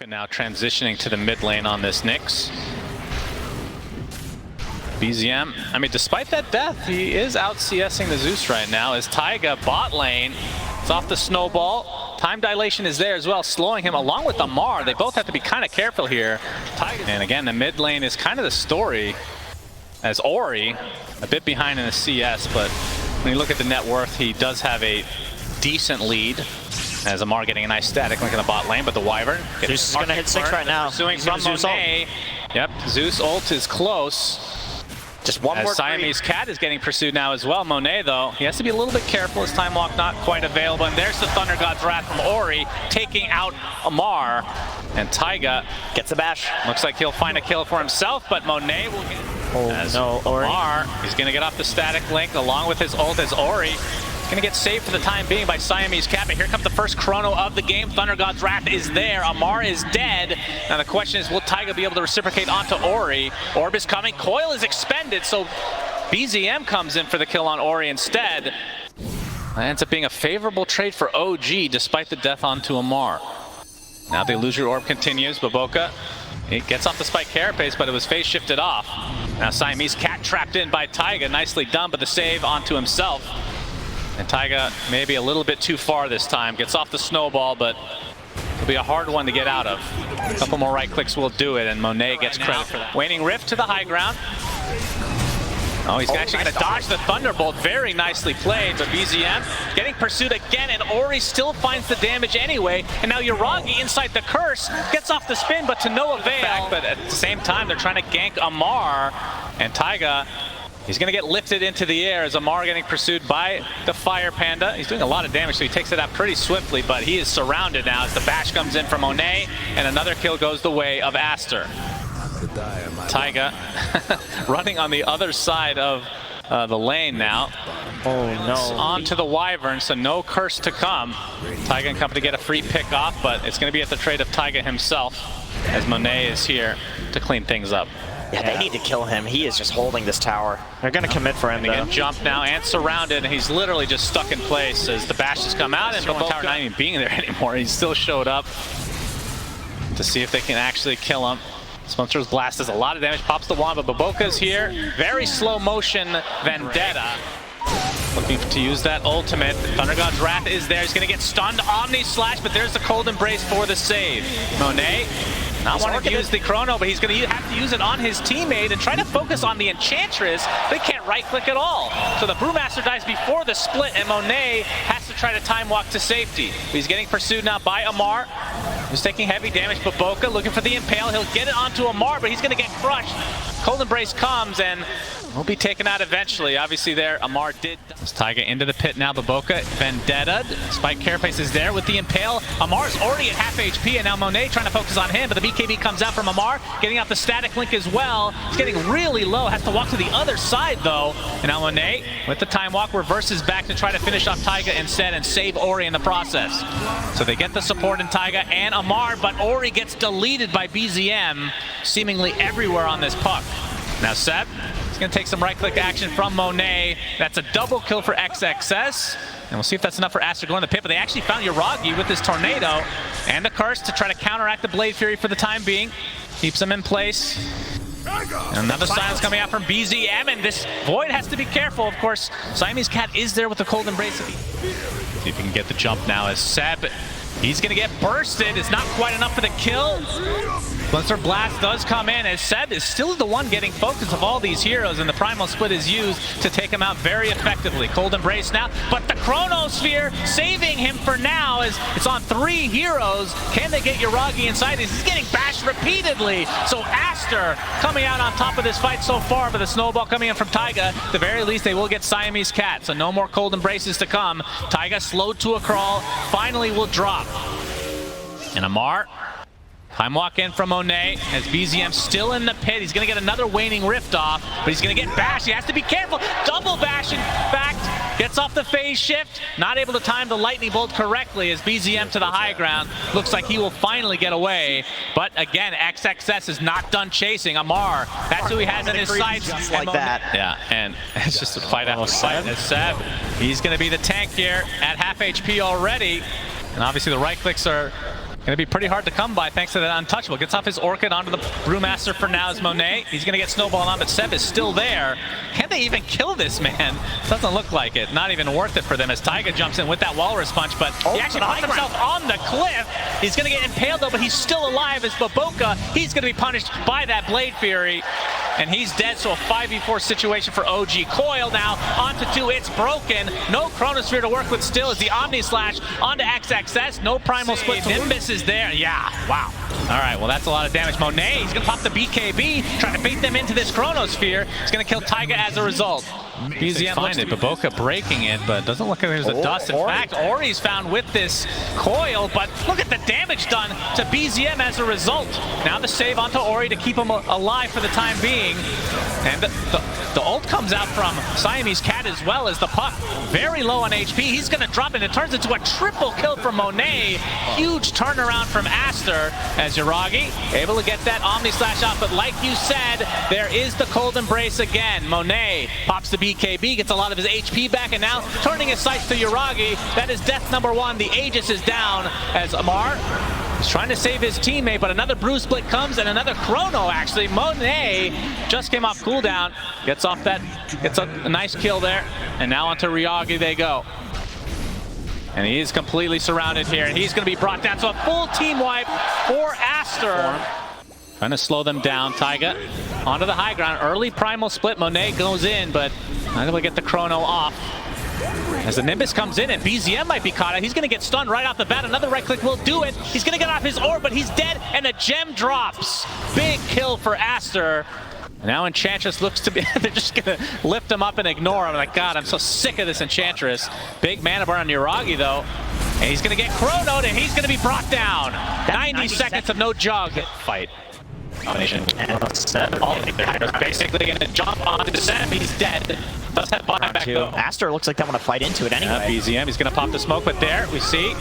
wodota now transitioning to the mid lane on this Nyx. BZM, I mean, despite that death, he is out CSing the Zeus right now as Taiga bot lane. It's off the snowball. Time dilation is there as well, slowing him along with Amar. They both have to be kind of careful here. Taiga, and again, the mid lane is kind of the story as Ori, a bit behind in the CS, but when you look at the net worth, he does have a decent lead. As Amar getting a nice static link in the bot lane, but the Wyvern Zeus is going to hit 6 right now. Pursuing from Monet. Yep, Zeus ult is close. Just one more. Siamese Cat is getting pursued now as well. Monet, though, he has to be a little bit careful. His time walk not quite available. And there's the Thunder God's Wrath from Ori, taking out Amar. And Taiga gets the bash. Looks like he'll find a kill for himself, but Monet will get... Oh, no, Ori. Amar, he's going to get off the static link along with his ult as Ori. Gonna get saved for the time being by Siamese Cat, but here comes the first chrono of the game. Thunder God's Wrath is there. Amar is dead. Now the question is, will Taiga be able to reciprocate onto Ori? Orb is coming. Coil is expended, so BZM comes in for the kill on Ori instead. That ends up being a favorable trade for OG, despite the death onto Amar. Now the illusory orb continues. Baboka, he gets off the spike carapace, but it was phase shifted off. Now Siamese Cat trapped in by Taiga. Nicely done, but the save onto himself. And Taiga maybe a little bit too far this time. Gets off the snowball, but it'll be a hard one to get out of. A couple more right clicks will do it, and Monet gets credit for that. Waning Rift to the high ground. Oh, he's actually going to dodge the Thunderbolt. Very nicely played, but BZM getting pursued again, and Ori still finds the damage anyway. And now Yuragi inside the curse gets off the spin, but to no avail. But at the same time, they're trying to gank Amar, and Taiga, he's going to get lifted into the air as Amar getting pursued by the Fire Panda. He's doing a lot of damage, so he takes it out pretty swiftly, but he is surrounded now as the bash comes in from Monet, and another kill goes the way of Aster. Taiga running on the other side of the lane now. Oh no. On to the Wyvern, so no curse to come. Taiga and company get a free pick off, but it's going to be at the trade of Taiga himself as Monet is here to clean things up. Yeah, they need to kill him. He is just holding this tower. They're going to commit for him, though. Jump now and surrounded, and he's literally just stuck in place as the bashes come out, and Baboka tower not even being there anymore. He still showed up to see if they can actually kill him. Spencer's Blast does a lot of damage, pops the wand, but Baboka's here. Very slow motion Vendetta. Looking to use that ultimate. Thunder God's Wrath is there. He's going to get stunned. Omni Slash, but there's the Cold Embrace for the save. Monet not wanting to use the chrono, but he's going to have to use it on his teammate and try to focus on the Enchantress. They can't right-click at all. So the Brewmaster dies before the split, and Monet has to try to time walk to safety. He's getting pursued now by Amar, who's taking heavy damage. Baboka looking for the Impale. He'll get it onto Amar, but he's going to get crushed. Cold Embrace comes and will be taken out eventually. Obviously there, Amar did. As Taiga into the pit now, Baboka, Vendetta. Spike Carapace is there with the Impale. Amar's already at half HP, and now Monet trying to focus on him, but the BKB comes out from Amar, getting out the static link as well. He's getting really low, has to walk to the other side though. And now Monet, with the time walk, reverses back to try to finish off Taiga instead and save Ori in the process. So they get the support in Taiga and Amar, but Ori gets deleted by BZM seemingly everywhere on this puck. Now Seb, he's going to take some right-click action from Monet. That's a double kill for XXS. And we'll see if that's enough for Aster going to the pit. But they actually found Yuragi with his Tornado and the Curse to try to counteract the Blade Fury for the time being. Keeps him in place. And another silence coming out from BZM, and this Void has to be careful. Of course, Siamese Cat is there with the Cold Embrace. See if he can get the jump now as Seb, he's going to get bursted. It's not quite enough for the kill. Blitzer Blast does come in as Seb is still the one getting focus of all these heroes, and the Primal Split is used to take him out very effectively. Cold Embrace now, but the Chronosphere saving him for now as it's on 3 heroes. Can they get Yuragi inside? He's getting bashed repeatedly. So Aster coming out on top of this fight so far, but the snowball coming in from Taiga. At the very least, they will get Siamese Cat, so no more Cold Embraces to come. Taiga slowed to a crawl, finally will drop. And Amar, time walk in from Monet as BZM still in the pit. He's going to get another Waning Rift off, but he's going to get bashed. He has to be careful. Double bash, in fact. Gets off the phase shift. Not able to time the lightning bolt correctly as BZM to the high ground. Looks like he will finally get away. But again, XXS is not done chasing. Amar, that's who he has in his sights. Just like that. Yeah, and it's just a fight after fight. As Seb, he's going to be the tank here at half HP already. And obviously the right clicks are Gonna be pretty hard to come by thanks to that untouchable. Gets off his Orchid onto the Brewmaster for now as Monet. He's gonna get snowballed on, but Seb is still there. Can they even kill this man? Doesn't look like it. Not even worth it for them as Taiga jumps in with that Walrus Punch, but he actually puts himself on the cliff. He's gonna get impaled though, but he's still alive as Baboka. He's gonna be punished by that Blade Fury. And he's dead, so a 5v4 situation for OG. Coil now onto 2, it's broken. No Chronosphere to work with still as the Omni Slash onto XXS. No Primal Split. Nimbus is there. Yeah, wow. All right, well, that's a lot of damage. Monet, he's going to pop the BKB, trying to bait them into this Chronosphere. He's going to kill Taiga as a result. BZM finds it, Baboka breaking it, but doesn't look like there's a dust. In fact, Ori's found with this coil, but look at the damage done to BZM as a result. Now the save onto Ori to keep him alive for the time being. And the ult comes out from Siamese Cat as well as the puck. Very low on HP. He's going to drop it. It turns into a triple kill from Monet. Huge turnaround from Aster as Yuragi able to get that Omni Slash out. But like you said, there is the Cold Embrace again. Monet pops the BKB, gets a lot of his HP back, and now turning his sights to Yuragi. That is death number 1. The Aegis is down as Amar is trying to save his teammate, but another Brew Split comes and another Chrono actually. Monet just came off cooldown, gets off that, gets a nice kill there, and now onto Ryagi they go. And he is completely surrounded here, and he's going to be brought down. So a full team wipe for Aster. Trying to slow them down. Taiga onto the high ground. Early Primal Split. Monet goes in, but not able to get the Chrono off. As the Nimbus comes in, and BZM might be caught out. He's going to get stunned right off the bat. Another right click will do it. He's going to get off his orb, but he's dead, and a gem drops. Big kill for Aster. Now Enchantress looks to be, they're just going to lift him up and ignore him. Like, God, I'm so sick of this Enchantress. Big mana bar on Yuragi, though. And he's going to get chronoed, and he's going to be brought down. 90 seconds of no jug fight. Combination. And Seb, all the players basically going to jump onto Seb. He's dead. Does have buyback though. Aster looks like they want to fight into it anyway. BZM, he's going to pop the smoke, but there we see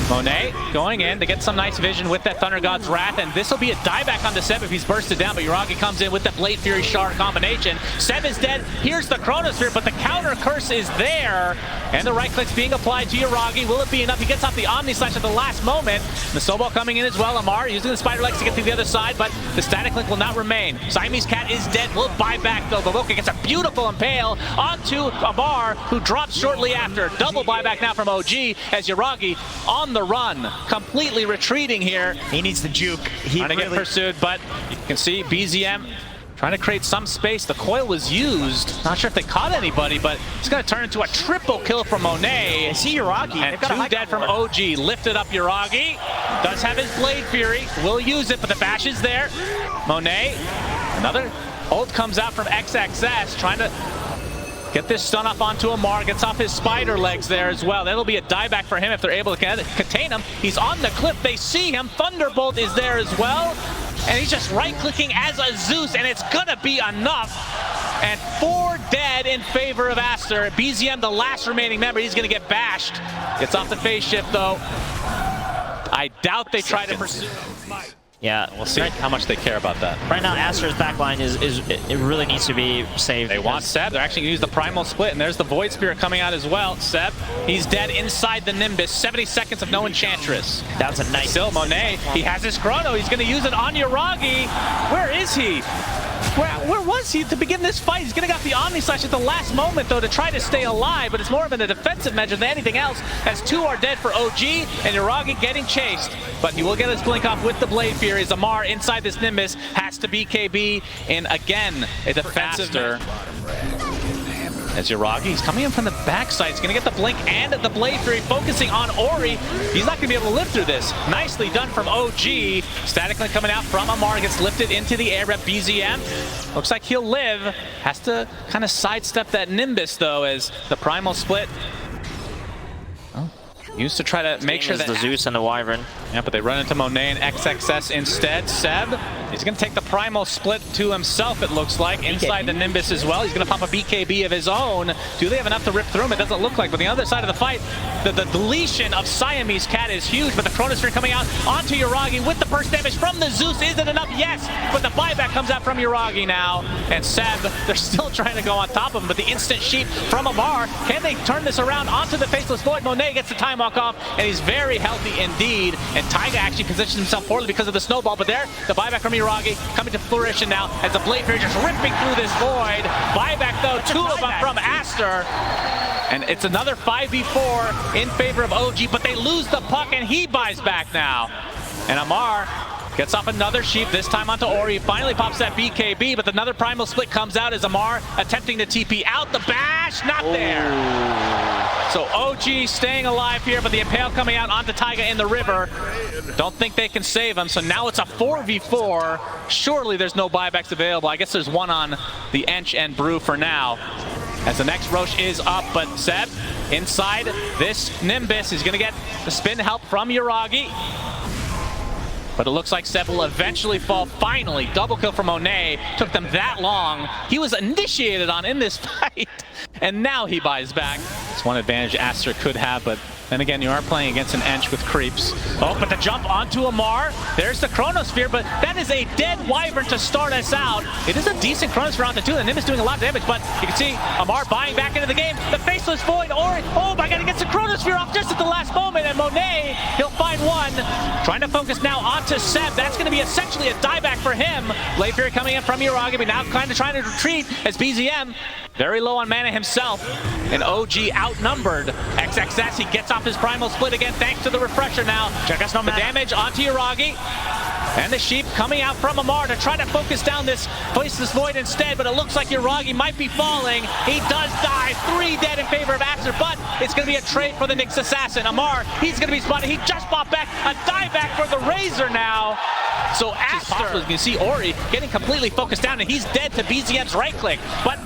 Monet going in to get some nice vision with that Thunder God's Wrath, and this will be a dieback onto Seb if he's bursted down, but Yuragi comes in with the Blade Fury Shard combination. Seb is dead. Here's the Chronosphere, but the counter curse is there, and the right click's being applied to Yuragi. Will it be enough? He gets off the Omni Slash at the last moment. The snowball coming in as well. Amar using the Spider Legs to get to the other side, but the static link will not remain. Siamese Cat is dead. Will buy back though. Baboka gets a beautiful impale onto Amar, who drops shortly after. Double buyback now from OG as Yuragi on the run, completely retreating here. He needs the juke. Trying to get pursued, but you can see BZM trying to create some space. The coil was used. Not sure if they caught anybody, but it's going to turn into a triple kill from Monet. I see Yuragi. And 2 dead from OG. Lifted up Yuragi. Does have his Blade Fury. Will use it, but the bash is there. Monet, another ult comes out from XXS, trying to get this stun up onto Amar, gets off his Spider Legs there as well. That'll be a dieback for him if they're able to contain him. He's on the cliff, they see him. Thunderbolt is there as well. And he's just right-clicking as a Zeus, and it's gonna be enough. And 4 dead in favor of Aster. BZM, the last remaining member, he's gonna get bashed. Gets off the phase shift though. I doubt they try to pursue. Yeah, we'll see how much they care about that. Right now, Aster's backline it really needs to be saved. They want Seb. They're actually going to use the Primal Split, and there's the Void Spirit coming out as well. Seb, he's dead inside the Nimbus. 70 seconds of no Enchantress. That's a nice. Still, Monet, he has his Chrono. He's going to use it on Yuragi. Where is he? Where was he to begin this fight? He's going to get the Omni Slash at the last moment, though, to try to stay alive, but it's more of a defensive measure than anything else, as 2 are dead for OG, and Yuragi getting chased. But he will get his blink off with the Blade Fury. Amar inside this Nimbus has to BKB, and again, a defensive as Yuragi, he's coming in from the backside. He's going to get the blink and the Blade Fury, focusing on Ori. He's not going to be able to live through this. Nicely done from OG. Static link coming out from Amar, gets lifted into the air. Rep BZM. Looks like he'll live. Has to kind of sidestep that Nimbus, though, as the Primal Split used to try to make sure that the Zeus and the Wyvern. Yeah, but they run into Monet and XXS instead. Seb He's going to take the primal split to himself, it looks like, inside the Nimbus as well. He's going to pop a BKB of his own. Do they have enough to rip through him? It doesn't look like. But the other side of the fight, the deletion of Siamese Cat is huge, but the Chronosphere coming out onto Yuragi with the burst damage from the Zeus. Is it enough? Yes, but the buyback comes out from Yuragi now. And Seb, they're still trying to go on top of him, but the instant sheep from Amar, can they turn this around onto the Faceless Void? Monet gets the time walk off, and he's very healthy indeed. And Taiga actually positions himself poorly because of the snowball, but there, the buyback from Yuragi coming to fruition now as the Blade Fury just ripping through this void. Buyback though, two of them from Aster. And it's another 5v4 in favor of OG, but they lose the puck and he buys back now. And Amar gets off another sheep, this time onto Ori. Finally pops that BKB, but another primal split comes out as Amar attempting to TP out. The bash, not there. So OG staying alive here, but the Impale coming out onto Taiga in the river. Don't think they can save him, so now it's a 4v4. Surely there's no buybacks available. I guess there's one on the Ench and Brew for now. As the next Roche is up, but Seb inside this Nimbus is going to get the spin help from Yuragi. But it looks like Seb will eventually fall. Finally, double kill from Monet. Took them that long. He was initiated on in this fight, and now he buys back. It's one advantage Aster could have, but then again, you are playing against an Ench with creeps. Oh, but the jump onto Amar. There's the Chronosphere, but that is a dead Wyvern to start us out. It is a decent Chronosphere on the two. The Nimbus doing a lot of damage, but you can see Amar buying back into the game. The Faceless Void, oh my god, he gets the Chronosphere off just at the last moment, and Monet, he'll find one. Trying to focus now onto Seb. That's going to be essentially a dieback for him. Blade Fury coming in from Yuragi, but now kind of trying to retreat as BZM very low on mana himself, and OG outnumbered. XXS, he gets off his primal split again thanks to the refresher now. Check us no damage onto Yuragi. And the sheep coming out from Amar to try to focus down this Faceless Void instead, but it looks like Yuragi might be falling. He does die, 3 dead in favor of Aster, but it's going to be a trade for the Nyx Assassin. Amar, he's going to be spotted. He just bought back a dieback for the Razor now. So Aster, you can see Ori getting completely focused down, and he's dead to BZM's right click, but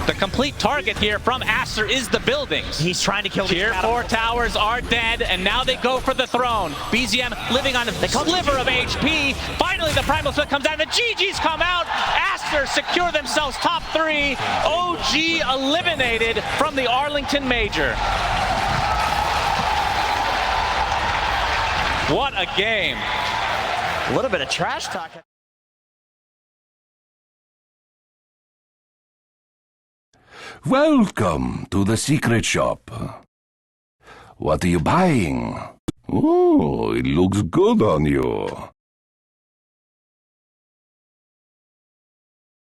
the complete target here from Aster is the buildings. He's trying to kill these Tier 4 towers are dead, and now they go for the throne. BZM living on a sliver of HP. Finally, the primal split comes out, and the GGs come out. Aster secure themselves top 3. OG eliminated from the Arlington Major. What a game. A little bit of trash talk. Welcome to the secret shop. What are you buying? Oh, it looks good on you.